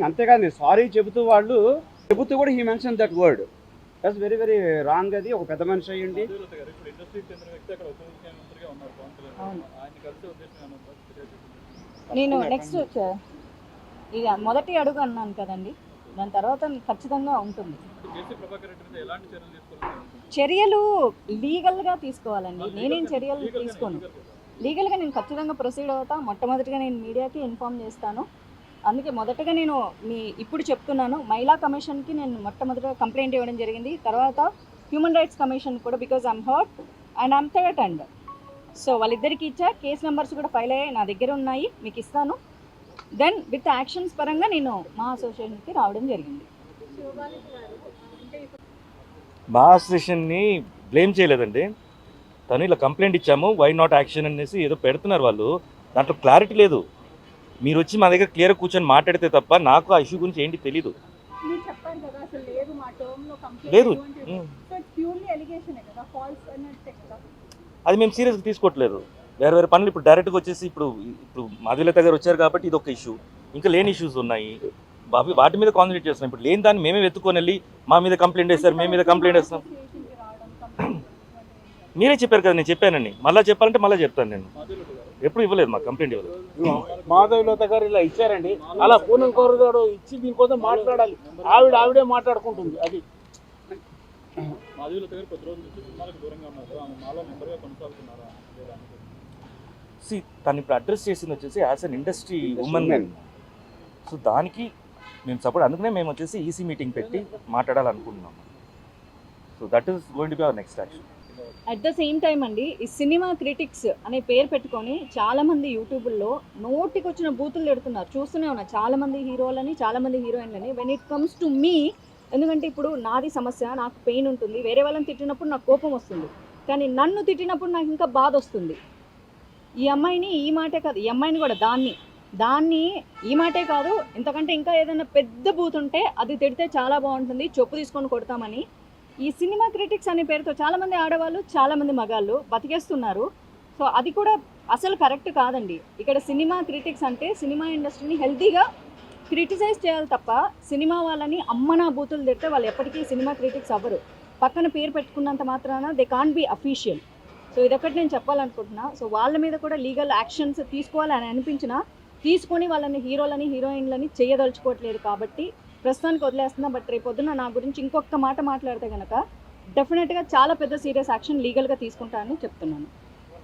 అంతేకాదు సారీ చెబుతూ వాళ్ళు చెబుతూ కూడా he mention that word. That's very very wrong. అది ఒక పెద్ద మనిషి అయ్యండి. నేను నెక్స్ట్ ఇది మొదటి అడుగు అన్నాను కదండి, దాని తర్వాత ఖచ్చితంగా ఉంటుంది చర్యలు. లీగల్గా తీసుకోవాలండి. నేనేం చర్యలు తీసుకోను. లీగల్గా నేను ఖచ్చితంగా ప్రొసీడ్ అవుతా. మొట్టమొదటిగా నేను మీడియాకి ఇన్ఫామ్ చేస్తాను. అందుకే మొదటగా నేను ఇప్పుడు చెప్తున్నాను, మహిళా కమిషన్కి నేను మొట్టమొదటిగా కంప్లైంట్ ఇవ్వడం జరిగింది. తర్వాత హ్యూమన్ రైట్స్ కమిషన్ కూడా, because I'm hurt and I'm threatened. So వాళ్ళిద్దరికి ఇచ్చా. కేస్ నెంబర్స్ కూడా ఫైల్ అయ్యాయి, నా దగ్గర ఉన్నాయి, మీకు ఇస్తాను. దెన్ విత్ యాక్షన్స్ పరంగా నేను మా అసోసియేషన్కి రావడం జరిగింది. మా అసోసియేషన్ని బ్లేమ్ చేయలేదండి. తను ఇలా కంప్లైంట్ ఇచ్చాము, వై నాట్ యాక్షన్ అనేసి ఏదో పెడుతున్నారు వాళ్ళు. దాంట్లో క్లారిటీ లేదు. మీరు వచ్చి మా దగ్గర క్లియర్ కూర్చొని మాట్లాడితే తప్ప నాకు ఆ ఇష్యూ గురించి ఏంటి తెలీదు. లేదు, అది మేము సీరియస్గా తీసుకోవట్లేదు. వేరే వేరే పనులు ఇప్పుడు డైరెక్ట్గా వచ్చేసి ఇప్పుడు మాధవీలత గారు వచ్చారు కాబట్టి ఇది ఒక ఇష్యూ. ఇంకా లేని ఇష్యూస్ ఉన్నాయి, వాటి మీద కాన్సన్ట్రేట్ చేస్తున్నాం. ఇప్పుడు లేని దాన్ని మేమే వెతుక్కొని వెళ్ళి మా మీద కంప్లైంట్ వేస్తారు, మేము మీద కంప్లైంట్ వేస్తాం. మీరే చెప్పారు కదా, నేను చెప్పానండి. మళ్ళీ చెప్పాలంటే మళ్ళీ చెప్తాను. నేను ఎప్పుడు ఇవ్వలేదు, మాకు కంప్లైంట్ ఇవ్వలేదు. మాధవీలత గారు ఇలా ఇచ్చారండి, అలా పూనం కౌరు ఇచ్చి దీనికోసం మాట్లాడాలి. ఆవిడే మాట్లాడుకుంటుంది. అది తను ఇప్పుడు అడ్రస్ చేసింది వచ్చేసి as an industry women. So దానికి మేము సపోర్ట్, అందుకనే మేము వచ్చేసి ఈసీ మీటింగ్ పెట్టి మాట్లాడాలనుకుంటున్నాము. So that is going to be our next action. At the same time అండి, ఈ సినిమా క్రిటిక్స్ అనే పేరు పెట్టుకొని చాలామంది యూట్యూబ్లో నోటికి వచ్చిన బూతులు పెడుతున్నారు. చూస్తూనే ఉన్నా, చాలామంది హీరోలని, చాలామంది హీరోయిన్లని. When it comes to me, ఎందుకంటే ఇప్పుడు నాది సమస్య, నాకు పెయిన్ ఉంటుంది. వేరే వాళ్ళని తిట్టినప్పుడు నాకు కోపం వస్తుంది, కానీ నన్ను తిట్టినప్పుడు నాకు ఇంకా బాధ వస్తుంది. ఈ అమ్మాయిని ఈ మాటే కాదు, ఈ అమ్మాయిని కూడా దాన్ని ఈ మాటే కాదు, ఇంతకంటే ఇంకా ఏదైనా పెద్ద బూత్ ఉంటే అది తిడితే చాలా బాగుంటుంది, చెప్పు తీసుకొని కొడతామని ఈ సినిమా క్రిటిక్స్ అనే పేరుతో చాలామంది ఆడవాళ్ళు, చాలామంది మగాళ్ళు బతికేస్తున్నారు. సో అది కూడా అసలు కరెక్ట్ కాదండి. ఇక్కడ సినిమా క్రిటిక్స్ అంటే సినిమా ఇండస్ట్రీని హెల్తీగా క్రిటిసైజ్ చేయాలి తప్ప, సినిమా వాళ్ళని అమ్మనా బూతులు తిడితే వాళ్ళు ఎప్పటికీ సినిమా క్రిటిక్స్ అవ్వరు. పక్కన పేరు పెట్టుకున్నంత మాత్రాన they can't be official. So ఇదొకటి నేను చెప్పాలనుకుంటున్నా. సో వాళ్ళ మీద కూడా లీగల్ యాక్షన్స్ తీసుకోవాలని అనిపించినా తీసుకొని వాళ్ళని హీరోలని, హీరోయిన్లని చేయదలుచుకోవట్లేదు కాబట్టి ప్రస్తుతానికి వదిలేస్తున్నా. బట్ రేపు పొద్దున్న నా గురించి ఇంకొక మాట మాట్లాడితే కనుక డెఫినెట్గా చాలా పెద్ద సీరియస్ యాక్షన్ లీగల్గా తీసుకుంటానని చెప్తున్నాను.